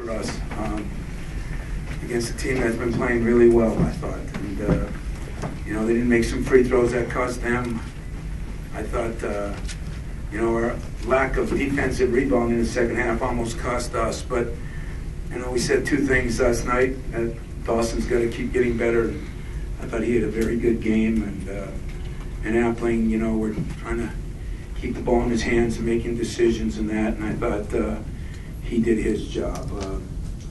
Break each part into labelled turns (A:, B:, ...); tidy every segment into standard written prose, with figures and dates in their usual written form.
A: for us against a team that's been playing really well, I thought. And, they didn't make some free throws that cost them. I thought, our lack of defensive rebounding in the second half almost cost us. But, we said two things last night. Dawson's got to keep getting better. I thought he had a very good game. And Appling, we're trying to keep the ball in his hands and making decisions and that. And I thought he did his job.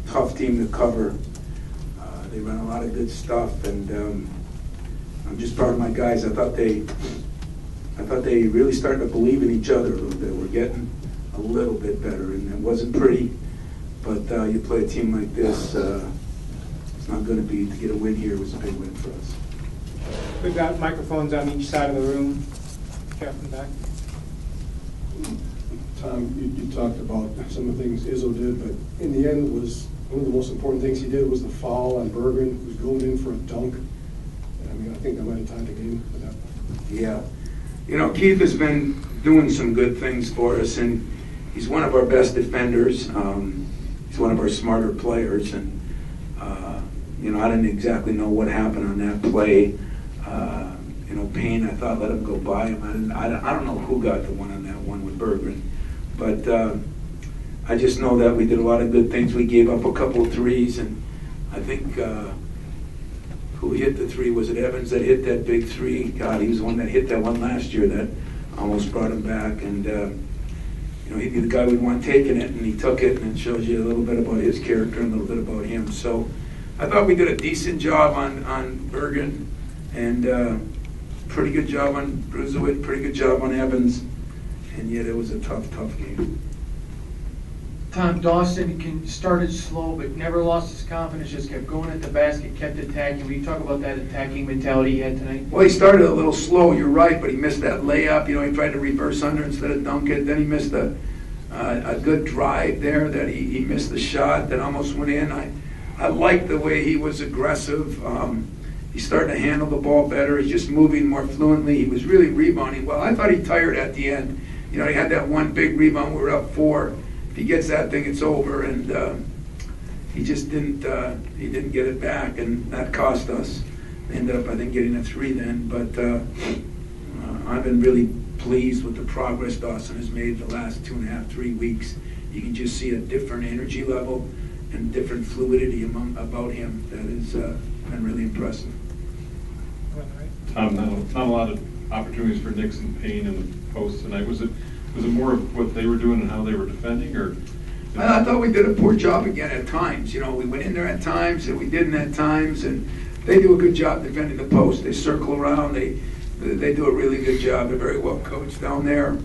A: Tough team to cover. They run a lot of good stuff, and I'm just proud of my guys. I thought they really started to believe in each other a little bit. We're getting a little bit better, and it wasn't pretty, but you play a team like this, it's not going to be, to get a win here was a big win for us.
B: We've got microphones on each side of the room. Captain back.
C: Tom, you talked about some of the things Izzo did, but in the end, was one of the most important things he did was the foul on Bergen, who's going in for a dunk. I think that might have tied the game for that.
A: Yeah. Keith has been doing some good things for us, and he's one of our best defenders. He's one of our smarter players, and I didn't exactly know what happened on that play. Payne, I thought, let him go by him. I don't know who got the one on that one with Bergen, but I just know that we did a lot of good things. We gave up a couple of threes, and I think who hit the three? Was it Evans that hit that big three? God, he was the one that hit that one last year that almost brought him back. And he'd be the guy we'd want taking it, and he took it, and it shows you a little bit about his character and a little bit about him. So I thought we did a decent job on Bergen, and pretty good job on Bruzovic, pretty good job on Evans, and yet it was a tough game.
D: Tom, Dawson started slow but never lost his confidence, just kept going at the basket, kept attacking. Will you talk about that attacking mentality he had tonight?
A: Well, he started a little slow, you're right, but he missed that layup. He tried to reverse under instead of dunk it. Then he missed a good drive there that he missed the shot that almost went in. I liked the way he was aggressive. He's starting to handle the ball better. He's just moving more fluently. He was really rebounding well. I thought he tired at the end. He had that one big rebound. We were up 4. If he gets that thing, it's over. And he just didn't get it back, and that cost us. They ended up, I think, getting a 3 then. But I've been really pleased with the progress Dawson has made the last 2.5, 3 weeks. You can just see a different energy level and different fluidity about him that has been really impressive.
E: Not a lot of opportunities for Nixon, Payne, in the post tonight. Was it more of what they were doing and how they were defending, or?
A: I thought we did a poor job again at times. We went in there at times and we didn't at times, and they do a good job defending the post. They circle around. They do a really good job. They're very well coached down there.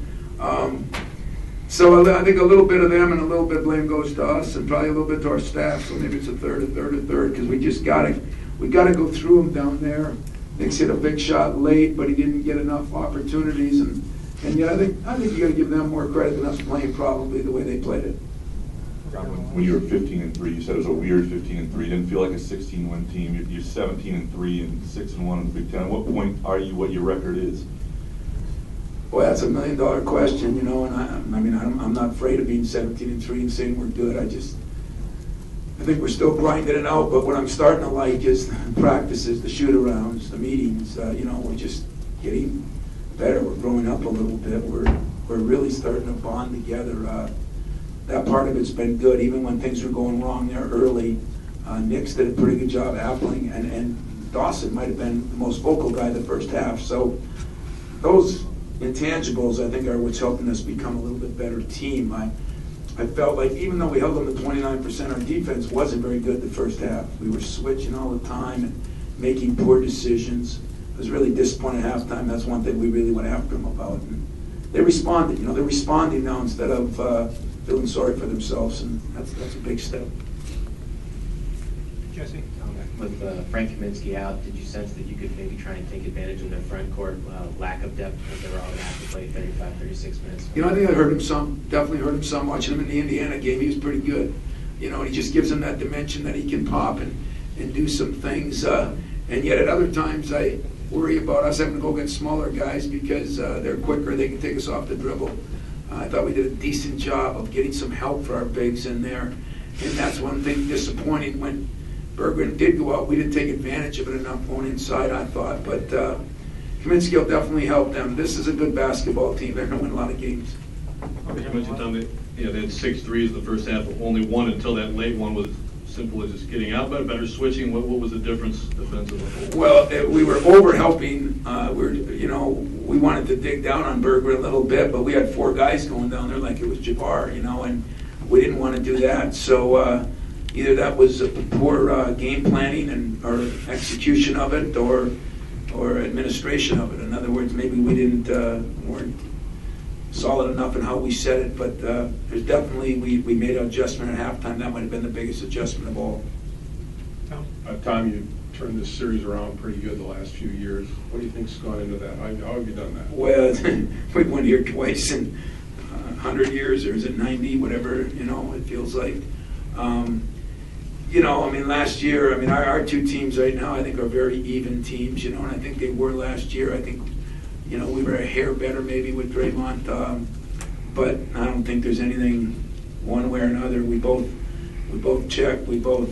A: So I think a little bit of them and a little bit of blame goes to us, and probably a little bit to our staff. So maybe it's a third, because we just got to go through them down there. Nick's hit a big shot late, but he didn't get enough opportunities, and yet I think you got to give them more credit than us playing probably the way they played it.
F: When you were 15-3, you said it was a weird 15-3. Didn't feel like a 16-win team. You're 17-3 and 6-1 in the Big Ten. At what point are you what your record is?
A: Well, that's $1 million question, and I'm not afraid of being 17-3 and saying we're good. I think we're still grinding it out, but what I'm starting to like is the practices, the shoot-arounds, the meetings. We're just getting better. We're growing up a little bit. We're really starting to bond together. That part of it's been good, even when things were going wrong there early. Nick's did a pretty good job appling, and Dawson might have been the most vocal guy the first half. So those intangibles, I think, are what's helping us become a little bit better team. I felt like even though we held them to 29%, our defense wasn't very good the first half. We were switching all the time and making poor decisions. I was really disappointed at halftime. That's one thing we really went after them about. And they responded. They're responding now instead of feeling sorry for themselves, and that's a big step.
B: Jesse?
G: With Frank Kaminsky out, did you sense that you could maybe try and take advantage of their front court lack of depth because they were all going to have to play 35, 36 minutes?
A: I think I heard him some. Definitely heard him some. Watching him in the Indiana game, he was pretty good. And he just gives him that dimension that he can pop and do some things. And yet at other times, I worry about us having to go against smaller guys because they're quicker. They can take us off the dribble. I thought we did a decent job of getting some help for our bigs in there. And that's one thing disappointing when Berggren did go out. We didn't take advantage of it enough going inside, I thought. But Kaminsky will definitely help them. This is a good basketball team. They're going to win a lot of games.
E: You mentioned, Tom, that, they had 6 threes in the first half, but only one until that late one was simple as just getting out, but better switching. What was the difference defensively?
A: Well, we were over helping. We wanted to dig down on Berggren a little bit, but we had 4 guys going down there like it was Jabbar, and we didn't want to do that. So either that was poor game planning or execution of it, or administration of it. In other words, maybe we weren't solid enough in how we said it, but there's definitely, we made an adjustment at halftime. That might have been the biggest adjustment of all.
C: Tom, you turned this series around pretty good the last few years. What do you think's gone into that? How have you done that?
A: Well, we went here twice in 100 years, or is it 90, whatever, it feels like. Last year, our 2 teams right now, I think, are very even teams, and I think they were last year. I think, we were a hair better maybe with Draymond, but I don't think there's anything one way or another. We both checked. We both,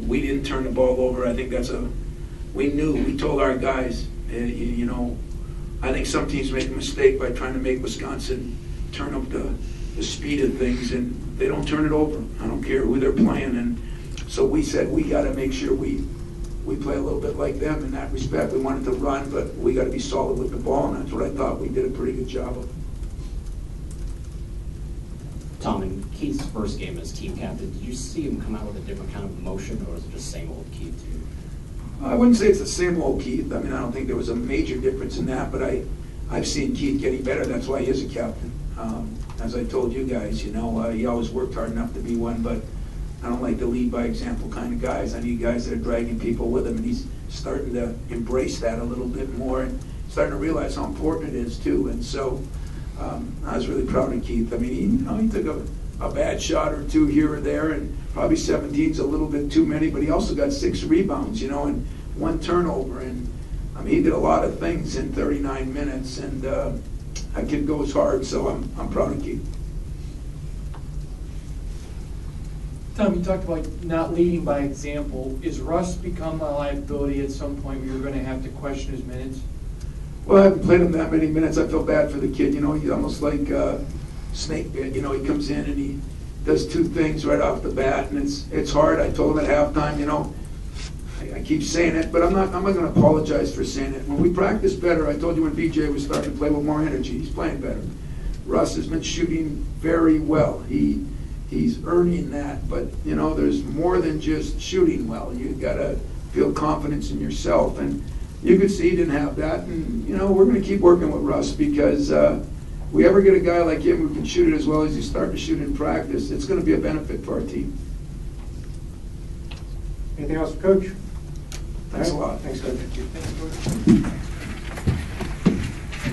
A: we didn't turn the ball over. I think we told our guys, I think some teams make a mistake by trying to make Wisconsin turn up the speed of things, and they don't turn it over. I don't care who they're playing. And so we said we got to make sure we play a little bit like them in that respect. We wanted to run, but we got to be solid with the ball, and that's what I thought we did a pretty good job of.
H: Tom, in Keith's first game as team captain, did you see him come out with a different kind of emotion, or was it just same old Keith too?
A: I wouldn't say it's the same old Keith. I don't think there was a major difference in that, but I've seen Keith getting better. That's why he is a captain. As I told you guys, he always worked hard enough to be one, but I don't like the lead by example kind of guys. I need guys that are dragging people with him, and he's starting to embrace that a little bit more and starting to realize how important it is too. And so I was really proud of Keith. He took a bad shot or 2 here or there, and probably 17's a little bit too many, but he also got 6 rebounds, and 1 turnover. And he did a lot of things in 39 minutes, and that kid goes hard, so I'm proud of Keith.
D: Tom, you talked about not leading by example. Is Russ become a liability at some point where you're going to have to question his minutes?
A: Well, I haven't played him that many minutes. I feel bad for the kid. He's almost like snake bit. He comes in and he does 2 things right off the bat, and it's hard. I told him at halftime, I keep saying it, but I'm not going to apologize for saying it. When we practice better, I told you when BJ was starting to play with more energy, he's playing better. Russ has been shooting very well. He's earning that, but there's more than just shooting well. You've got to feel confidence in yourself, and you could see he didn't have that. And we're going to keep working with Russ, because we ever get a guy like him who can shoot it as well as he's starting to shoot in practice, it's going to be a benefit for our team.
B: Anything else, Coach?
A: Thanks a lot.
B: Thanks, Coach.